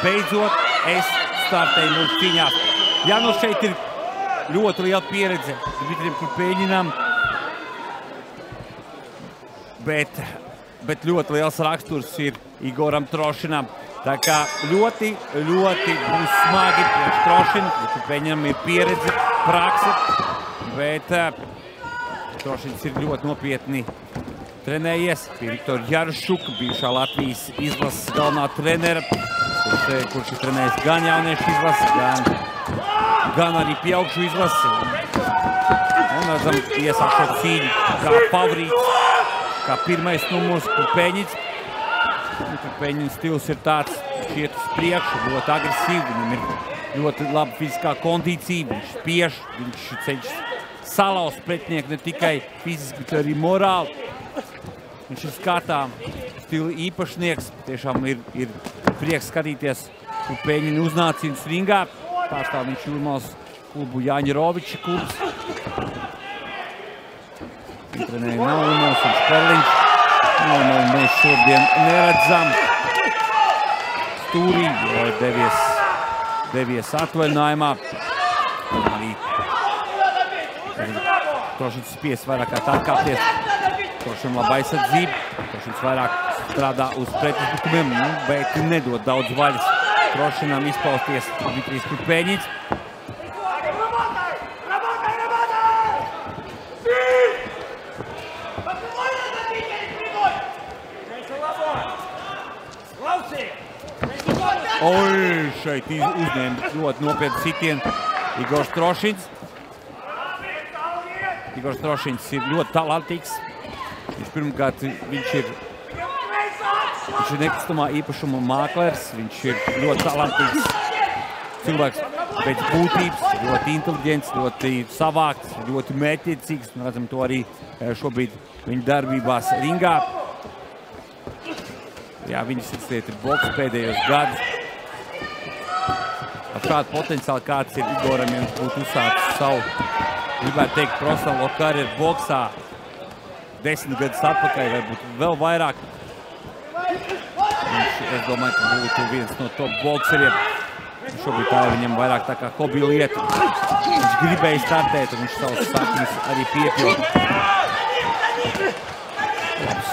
beidzot es startēju mūsu cīņās. Jā, nu šeit ir ļoti liela pieredze Dmitrijam Kurpeņinam, bet ļoti liels raksturs ir Igoram Trošinam. Tā kā ļoti būs smagi priekš Trošinu, Kurpeņinam ir pieredze, prakse, bet Trošins ir ļoti nopietni trenējies pie Viktora Jarušuka, bijušā Latvijas izlases galvenā trenera, kurš ir trenējis gan jauniešu izlasi, gan arī pieaugšu izlasi. Un redzam, iesāk šo cīņu kā favorīts, kā pirmais numurs Kurpeņins. Kurpeņina stils ir tāds, šiet uz priekšu, ļoti agresīvi, viņam ir ļoti laba fiziskā kondīcija, viņš spiež, viņš cenšas salauzt pretinieku ne tikai fiziski, bet arī morāli. Viņš ir skatām stila īpašnieks, tiešām ir prieks skatīties Kurpeņina uznācījums ringā. Pārstāv viņš Jūrmālas klubu Jāņa Roviča klubs. Viņa trenēja Naumovs un Šperliņš. Naumovu mēs šodien neredzam stūrī, jo ir devies atvaļinājumā. Arī Trošins spies vairāk kā atkāpties. Trošinam laba aizsardzība. Trošins vairāk strādā uz pretuzbrukumiem, bet nedod daudz vaļas Trošinam izpausties Dmitrijs Kurpeņins. Oi, šeit uzņēma ļoti nopietnu sitienu Igors Trošins. Igors Trošins ir ļoti talantīgs. Viņš pirmkārt, viņš ir nekustamā īpašuma māklers. Viņš ir ļoti talantīgs cilvēks pēc būtības, ļoti inteliģents, ļoti savākts, ļoti mērķtiecīgs. Redzam to arī šobrīd viņa darbībās ringā. Jā, viņas ir boks pēdējos gadus. Ar šādu potenciālu kāds ir Igoram, ja viņš būtu uzsācis savu, gribētu teikt, profesionālo karjeru boksā 10 gadus atpakaļ, varbūt vēl vairāk. Es domāju, ka būtu viens no top bokseriem. Šobrīd tā ir viņam vairāk tā kā hobija lieta. Viņš gribēja startēt, un viņš savus saknes arī piepilda.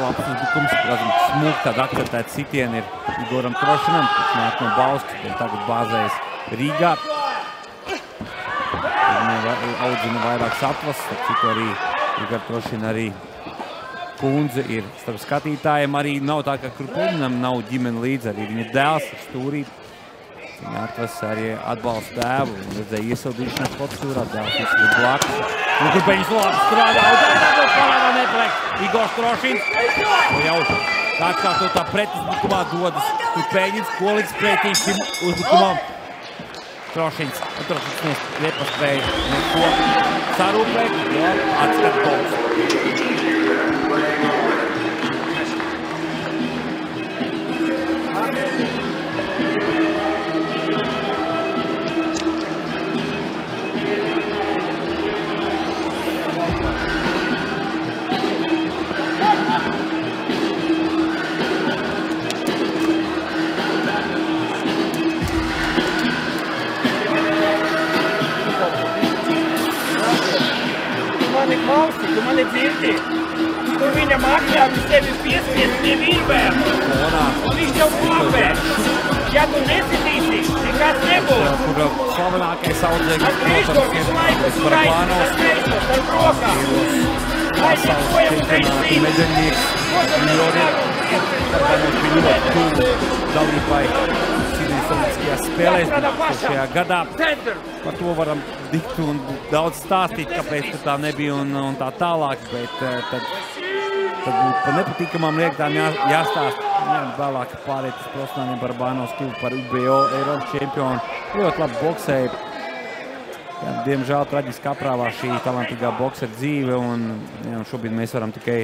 Labs uzbrukums, redzam, smūg tāda akcentēta sitiena ir Igoram Trošinam, kurš nāk no Bauskas, un tagad bāzējas Rīgā. Audzina vairākas atlases, starp citu arī Igor Trošina arī kundze ir starp skatītājiem. Arī nav tā, ka Kurpeņinam nav ģimene līdz, arī viņa dēls ir stūrī. Viņa atvesa arī atbalsta tēvu, un redzēja iesildīšanās procedūrā, dēls viņš ir blakus. Un Kurpeņins labi strādā, un tagad parādā neplēk Igors Trošins. Jau atkārtotā pretuzbrukumā dodas Kurpeņins, ko līdz pretī šim uzbrukumam. Trošins nepaspēja neko sarūpēt, jo atskat gols. Tu mani dzirdi. Tu viņam atļauj sevi piespiest pie vīrbēm. Un viņš tev klapē. Ja tu nesitīsi, nekas nebūs. Kur slavenākais audzēknis, protams, ir Barbānovs. Ar rokām. Pasaules čempionāta medaļnieks. Barbānovs bija ļoti tuvu dalībai Sidnejas Olimpiskajās spēlēs šajā gadā. Par to varam dikt un daudz stāstīt, kāpēc tā nebija un tā tālāk, bet tad būtu par nepatīkamām lietām jāstāst. Vēlāk pārēt uz profesionāliem Barbānovs kļuva par UBO Eiropas čempionu. Ļoti labi boksēja. Diemžēl traģiski aprāvā šī talantīgā boksera dzīve, un šobrīd mēs varam tikai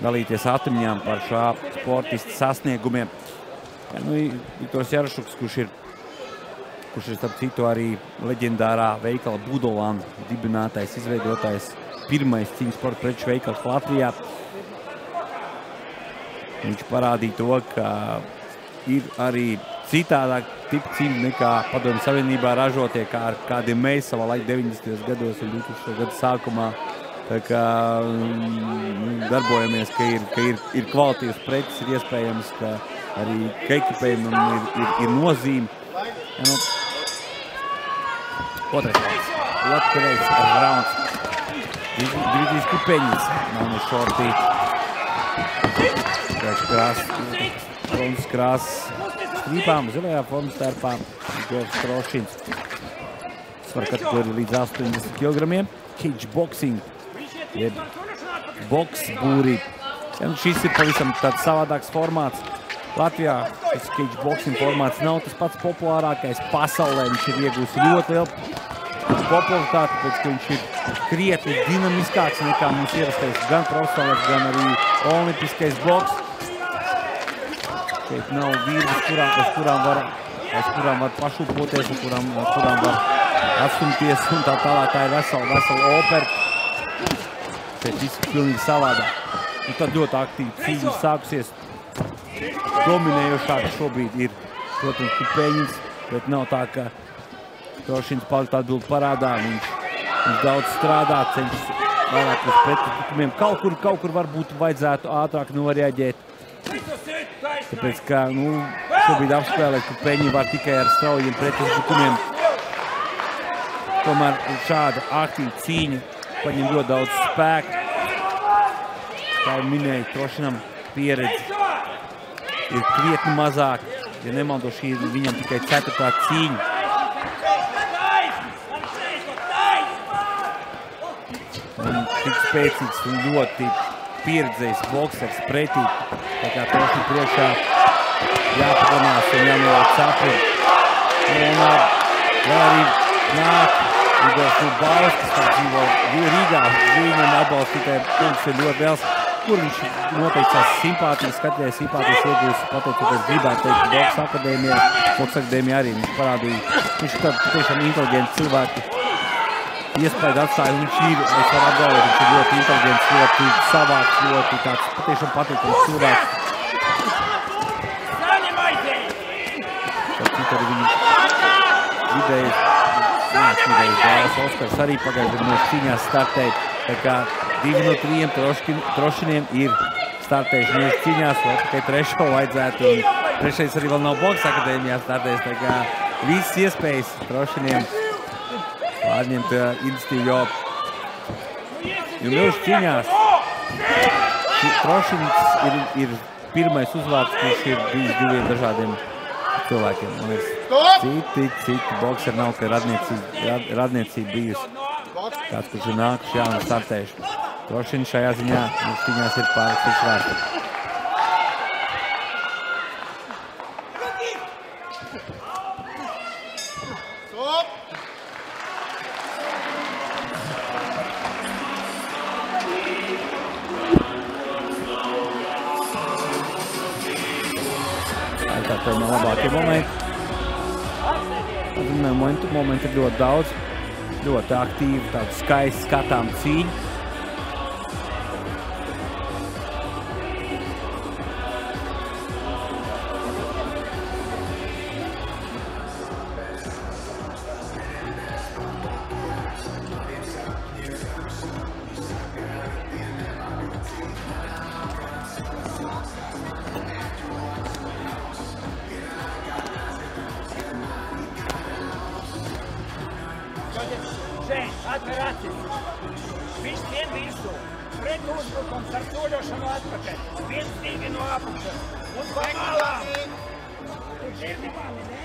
dalīties atmiņām par šā sportista sasniegumiem. Viktors Jarušuks, kurš ir starp citu arī leģendārā veikala Budolāna dibinātais, izveidotājs, pirmais cīņas sporta preču veikals Latvijā. Viņš parādīja to, ka ir arī citādāk tipu cīņa nekā Padomju Savienībā ražotie, kā ar kādiem mēs savā laika 90. gados un 2000. gadu sākumā. Tā kā darbojamies, ka ir kvalitīvs pretis, ir iespējams, ka arī ekipējumam ir nozīme. Ja, nu, otrais rauns. Divīs kupeņas, Manu Šortī. Formas krāsas strīpām, zilajā formas tērpā. Igors Trošins. Svara kategorija līdz 80 kg. Cage boxing. Jeb boks būrī. Ja, nu, šis ir pavisam tāds savādāks formāts. Latvijā šis cage boxing formāts nav tas pats populārākais pasaulē. Viņš ir iegūst ļoti lielu popularitāti, tāpēc, ka viņš ir krietni dinamiskāks nekā mums ierastais gan profesionāls, gan arī olimpiskais boks. Šeit nav vīrgas, uz kurām var pašūpoties, uz kurām var atstumties un tā tālāk. Tā ir vesela opera. Šeit viss ir pilnīgi savādāk. Un tad ļoti aktīvi cīņa sākusies. Dominējošāk šobrīd ir, protams, kupeņas, bet nav tā, ka Trošins paliek atbildi parādā. Viņš daudz strādā, cenšas vairāk uz pretuzbrukumiem. Kaut kur varbūt vajadzētu ātrāk reaģēt. Tāpēc, ka šobrīd apspēlēt kupeņi var tikai ar straujiem pretuzbrukumiem. Tomēr šāda aktīva cīņa paņem ļoti daudz spēku. Kā jau minēju, Trošinam pieredze ir krietni mazāk. Ja nemaldos, šī ir viņam tikai 4. cīņa. Un tik spēcīgs un ļoti pieredzējis boksers pretī. Tā kā Trošina priekšā jāpamanās un jānoliek cepuri. Un vēl arī nāk Igors Lubauskas, kas dzīvo Rīgā. Viņam atbalstītāji punkts ir ļoti liels, kur viņš noteikti tās simpātijas, skatījās simpātijas iegūst, pateicoties gribētu teikt, Boks akadēmijā arī viņš parādīja. Viņš ir patiešām inteliģents cilvēki. Iespēju atstāja, viņš ir, es varu apgalvot, viņš ir ļoti inteliģents, ļoti savāks, ļoti tāds patiešām patīkams cilvēks. Tad cik arī viņa vidējais dēls Oskars arī pagājušajā mūsu cīņās startēja. Tā kā 2 no 3 Trošiniem ir startējuši mūsu cīņās, vēl tikai 3. vajadzētu. Un 3. arī vēl nav Boks akadēmijā startējis. Tā kā visas iespējas Trošiniem pārņemt iniciatīvu, jo mūsu cīņās Trošins ir pirmais uzvārds, kurš ir bijis 2 dažādiem cilvēkiem. Un ir citi bokseri nav, ka radniecība bijusi kāds, kurš ir nākuši jauni startējuši. Trošins šajā ziņā mūsu cīņās ir pārrakstīts vārds. Tā ir labākie momenti. Momenti ir ļoti daudz, ļoti aktīvi, tādu skaisti skatām cīņu. Atver acis. Viņš vien virsū. Pret uzbrukums ar soļošanu atpakaļ. 1-2 no apakšas. Un pa malām. Tu dzirdi mani, ne?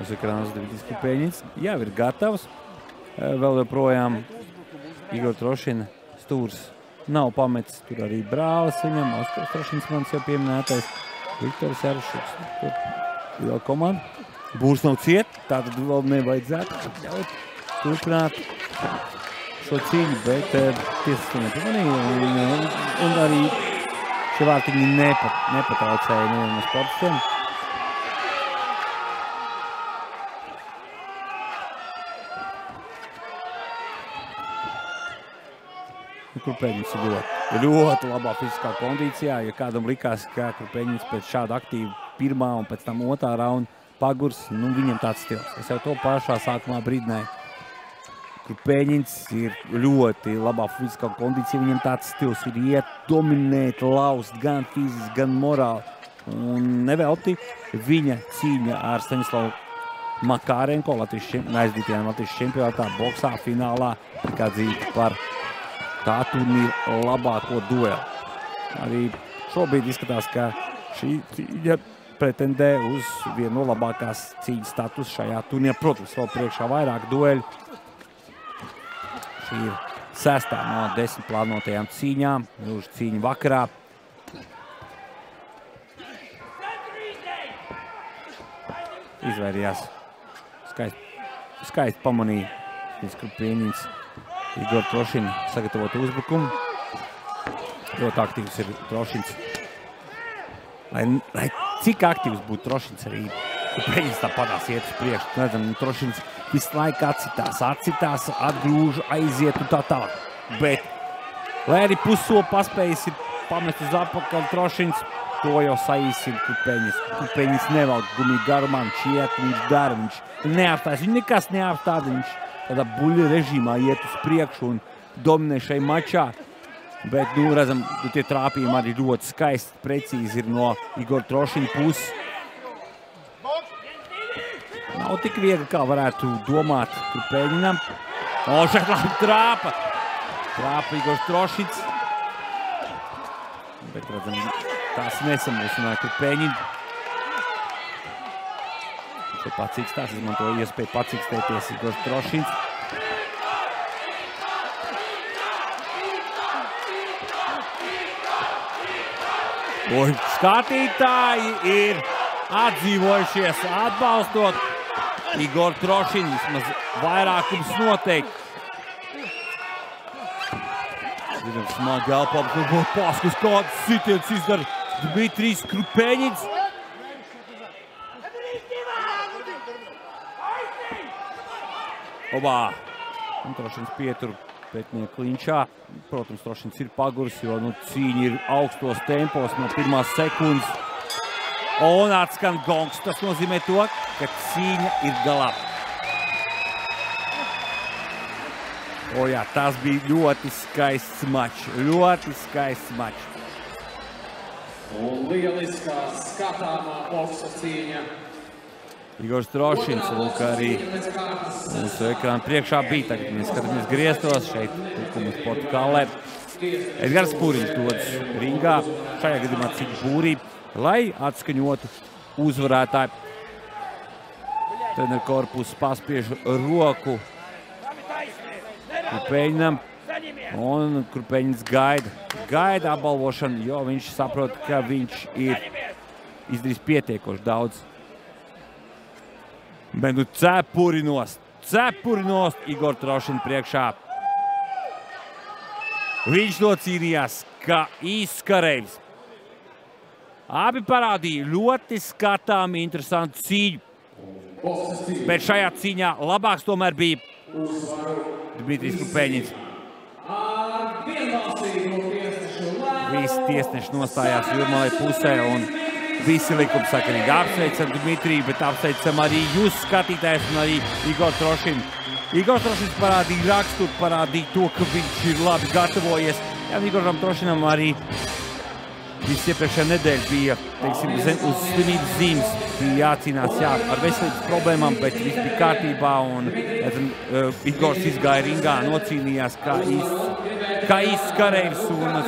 Uz ekrānas Davidis Kupeņins jau ir gatavs. Vēl joprojām Igor Trošina stūrs nav pametis. Tur arī brālis viņam. Oskars Trošins mans jau pieminētais. Viktors Jarušuks. Vēl komanda. Būrs nav ciet, tātad vēl nevajadzētu atļaut turpināt šo cīņu, bet tiesas to nepamanīja. Un arī šie vārtiņi nepatraucēja nevienam no sportistiem. Kurpeņins ļoti labā fiziskā kondīcijā. Ja kādam likās, ka Kurpeņins pēc šāda aktīva pirmā un pēc tam otrā raunda pagurs, viņam tāds stils. Es jau to pašā sākumā brīdināju. Kurpeņins ir ļoti labā fiziskā kondīcijā. Viņam tāds stils ir iet, dominēt, laust gan fiziski, gan morāli. Un nevelti viņa cīņa ar Staņislavu Makārenko, aizdītajām Latvijas čempionātā boksā finālā tika atzīta par tā turnīra labāko dueli. Arī šobrīd izskatās, ka šī cīņa pretendē uz vienu no labākās cīņas status šajā turnīrā. Protams, vēl priekšā vairāk dueļu. Šī ir 6. no 10 plānotajām cīņām. Jūža cīņa vakarā. Izvairījās. Skaisti pamanīja Kurpeņins Igor Trošina sagatavot uzbrukumu. Ļoti aktīvs ir Trošins. Lai cik aktīvs būtu Trošins, arī Kurpeņins tāpatās iet uz priekšu. Redzam, Trošins visu laiku atcitās, atgrūž, aiziet un tā tālāk. Bet, lai arī pussoli paspējis ir pamest uz apakaļ Trošins, to jau saīsina Kurpeņins. Kurpeņins nevalk gumiju garumā, viņš iet, viņš dara, viņš neapstājas. Viņš nekas neapstāda, viņš tādā buļļa režīmā iet uz priekšu un dominē šai mačā. Bet, redzam, tie trāpījumi arī ļoti skaisti, precīzi ir no Igor Trošina puses. Nav tik viegli, kā varētu domāt Kurpeņinam. Šeit labi trāpa. Trāpa Igor Trošins. Bet, redzam, tās nesamulsināja Kurpeņinu. Šeit pacīkstās, izmantoja iespēju pacīkstēties Igor Trošins. Skatītāji ir atdzīvojušies, atbalstot Igor Trošinu, vismaz vairākums noteikti. Zinām, smagi elpams, paskas kāds sitiens izdara Dmitrijs Kurpeņins. Un Trošins pietur pētnieku kliņšā. Protams, Trošins ir paguris, jo cīņa ir augstos tempos no pirmās sekundes. Un atskan gongs. Tas nozīmē to, ka cīņa ir galā. Jā, tas bija ļoti skaists mačs. Ļoti skaists mačs. Un lieliskā skatāmā boksa cīņa. Igors Trošins, lūk, arī mūsu ekrāna priekšā bija. Tagad mēs skatāmies griestos šeit, Tukuma sporta kalē. Edgars Pūriņš dodas ringā, šajā gadījumā cita būrī, lai atskaņotu uzvarētāju. Treneru korpusu paspiež roku Kurpeņinam, un Kurpeņins gaida apbalvošanu, jo viņš saprot, ka viņš ir izdarījis pietiekoši daudz. Bet cepuri nost Igor Trošina priekšā. Viņš nocīnījās kā īsts kareivis. Abi parādīja ļoti skatāmi interesantu cīņu. Bet šajā cīņā labāks tomēr bija Dmitrijs Kurpeņins. Visi tiesneši nostājās Jūrmalai pusē un visi likumsakarīgi apsveicam Dmitriju, bet apsveicam arī jūs skatītājs un arī Igor Trošinu. Igor Trošins parādīja raksturu, parādīja to, ka viņš ir labi gatavojies. Jā, Igoram Trošinam arī viss iepriekšējā nedēļa bija, teiksim, uz slimības zīmes. Bija jācīnās, ar veselības problēmām, bet viss bija kārtībā un Igors izgāja ringā, nocīnījās kā īsts kareivis un